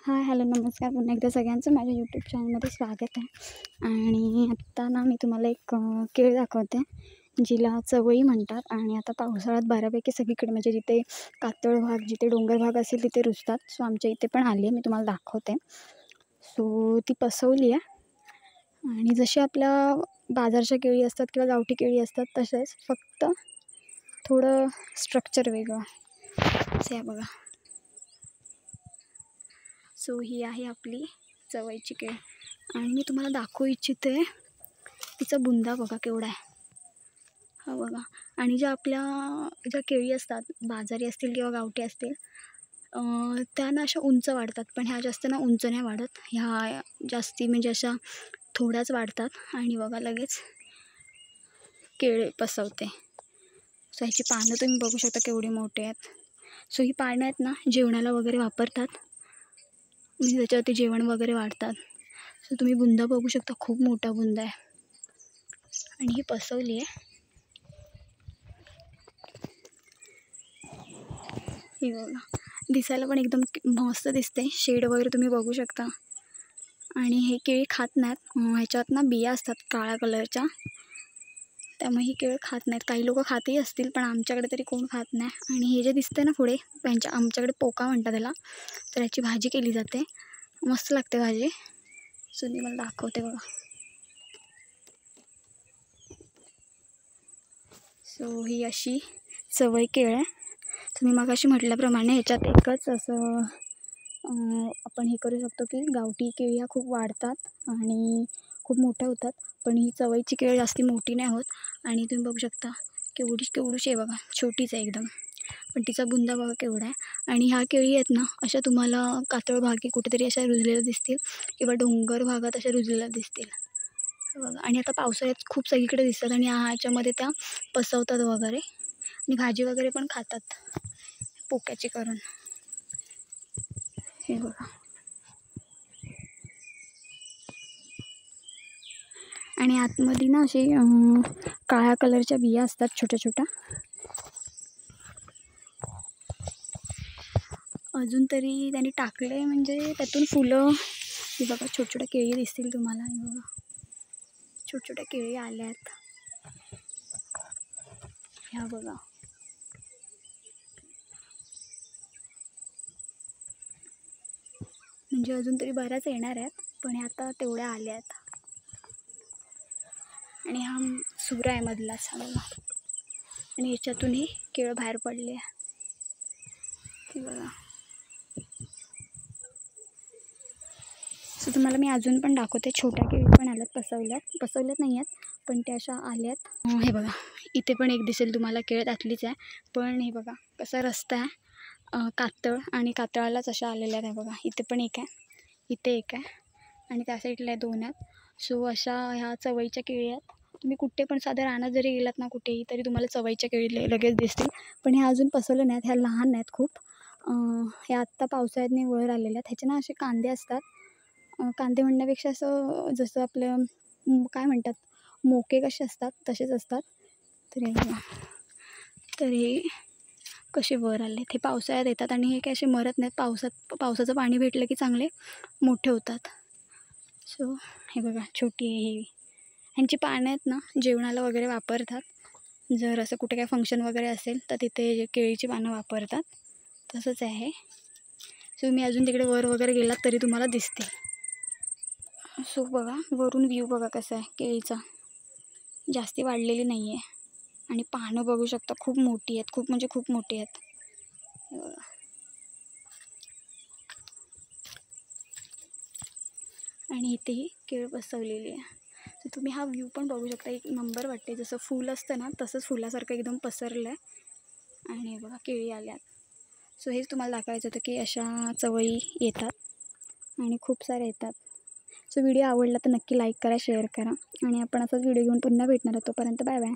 Hi hello नमस्कार पुन्हा एकदा सगळ्यांचं माझ्या यूट्यूब चॅनलमध्ये स्वागत आहे. आणि आत्ता ना मी तुम्हाला एक केळ दाखवते जिला चवई म्हणतात. आणि आता पावसाळ्यात बऱ्यापैकी सगळीकडे म्हणजे जिथे कातळ भाग जिथे डोंगर भाग असेल तिथे रुजतात. सो आमच्या इथे पण आली आहे, मी तुम्हाला दाखवते. सो ती पसवली आहे आणि जशी आपल्या बाजारच्या केळी असतात किंवा गावठी केळी असतात तसेच, फक्त थोडं स्ट्रक्चर वेगळं असं आहे बघा. सो ही आहे आपली चवईची केळ आणि मी तुम्हाला दाखवू इच्छिते तिचा बुंदा बघा केवढा आहे हा बघा. आणि ज्या केळी असतात बाजारी असतील किंवा गावठी असतील त्या ना अशा उंच वाढतात, पण ह्या जास्त ना उंच नाही वाढत. ह्या जास्ती म्हणजे अशा थोड्याच वाढतात आणि बघा लगेच केळ पसवते. सो ह्याची पानं तुम्ही बघू शकता केवढी मोठी आहेत. सो ही पानं आहेत ना जेवणाला वगैरे वापरतात, म्हणजे त्याच्यावरती जेवण वगैरे वाढतात. सो तुम्ही बुंदा बघू शकता, खूप मोठा बुंदा आहे आणि ही पसवली आहे. ही बघा, दिसायला पण एकदम मस्त दिसते. शेड वगैरे तुम्ही बघू शकता. आणि हे केळी खात नाहीत, ह्याच्यात ना बिया असतात काळ्या कलरच्या, त्यामुळे ही केळं खात नाहीत. काही लोक खातही असतील पण आमच्याकडे तरी कोण खात नाही. आणि हे जे दिसतं ना पुढे आमच्याकडे पोका म्हणतात त्याला, तर याची भाजी केली जाते, मस्त लागते भाजी. सो मी मला दाखवते बघा. सो ही अशी चवई केळ आहे. तुम्ही मगाशी म्हटल्याप्रमाणे ह्याच्यात एकच असं आपण हे करू शकतो की गावठी केळी ह्या खूप वाढतात आणि खूप मोठ्या होतात, पण ही चवईची केळ जास्ती मोठी नाही होत. आणि तुम्ही बघू शकता केवढीशी आहे बघा, छोटीच आहे एकदम, पण तिचा बुंदा बघा केवढा आहे. आणि ह्या केळी आहेत ना अशा तुम्हाला कातळ भागी कुठेतरी अशा रुजलेल्या दिसतील किंवा डोंगर भागात अशा रुजलेल्या दिसतील बघा. आणि आता पावसाळ्यात खूप सगळीकडे दिसतात आणि ह्याच्यामध्ये त्या पसवतात वगैरे आणि भाजी वगैरे पण खातात पोक्याची करून. हे बघा. आणि आतमध्ये ना असे काळ्या कलरच्या बिया असतात छोट्या छोट्या. अजून तरी त्यांनी टाकले म्हणजे त्यातून फुलं हे बघा, छोट्या केळी दिसतील तुम्हाला. हे बघा छोट्या केळी आल्यात ह्या बघा. म्हणजे अजून तरी बऱ्याच येणार आहेत, पण हे आता तेवढ्या आल्या आहेत. आणि हा सुरा आहे मधलाच हा बघा, आणि याच्यातूनही केळं बाहेर पडले आहे हे बघा. सो तुम्हाला मी अजून पण दाखवते, छोट्या केळी पण आल्यात, पसवल्यात नाही आहेत पण त्या अशा आल्यात. हे बघा इथे पण एक दिसेल तुम्हाला केळ, त्यातलीच आहे. पण हे बघा कसा रस्ता आहे, कातळ आणि कातळालाच अशा आलेल्या आहेत. बघा इथे पण एक आहे, इथे एक आहे आणि त्या साईडला 2 आहेत. सो अशा ह्या चवईच्या केळी आहेत. तुम्ही कुठे पण साध्या रानात जरी गेलात ना कुठेही, तरी तुम्हाला चवईच्या केळी लगेच दिसतील. पण ह्या अजून पसवल्या नाहीत, ह्या लहान आहेत खूप. ह्या आत्ता पावसाळ्यात वर आलेल्या आहेत. ह्याचे ना असे कांदे असतात, कांदे म्हणण्यापेक्षा असं जसं आपलं काय म्हणतात मोके कसे असतात तसेच असतात. तर हे कसे वर आले, ते पावसाळ्यात येतात आणि हे काय असे मरत नाहीत. पावसाचं पाणी भेटलं की चांगले मोठे होतात. सो हे बघा छोटी आहे ही. ह्यांची पानं आहेत ना जेवणाला वगैरे वापरतात. जर असं कुठे काय फंक्शन वगैरे असेल तर तिथे केळीची पानं वापरतात, तसंच आहे. सो मी अजून तिकडे वर वगैरे गेलात तरी तुम्हाला दिसते. सो बघा वरून व्ह्यू बघा कसा आहे केळीचा, जास्ती वाढलेली नाही आहे. आणि पानं बघू शकता खूप मोठी आहेत, खूप म्हणजे खूप मोठी आहेत. आणि इथेही केळ बसवलेली आहे. तर तुम्ही हा व्ह्यू पण बघू शकता, एक नंबर वाटते. जसं फूल असतं ना तसंच फुलासारखं एकदम पसरलं आहे. आणि बघा केळी आल्यात. सो हेच तुम्हाला दाखवायचं होतं की अशा चवई येतात आणि खूप साऱ्या येतात. सो व्हिडिओ आवडला तर नक्की लाईक करा, शेअर करा आणि आपण असाच व्हिडिओ घेऊन पुन्हा भेटणार आहोत. तोपर्यंत बाय बाय.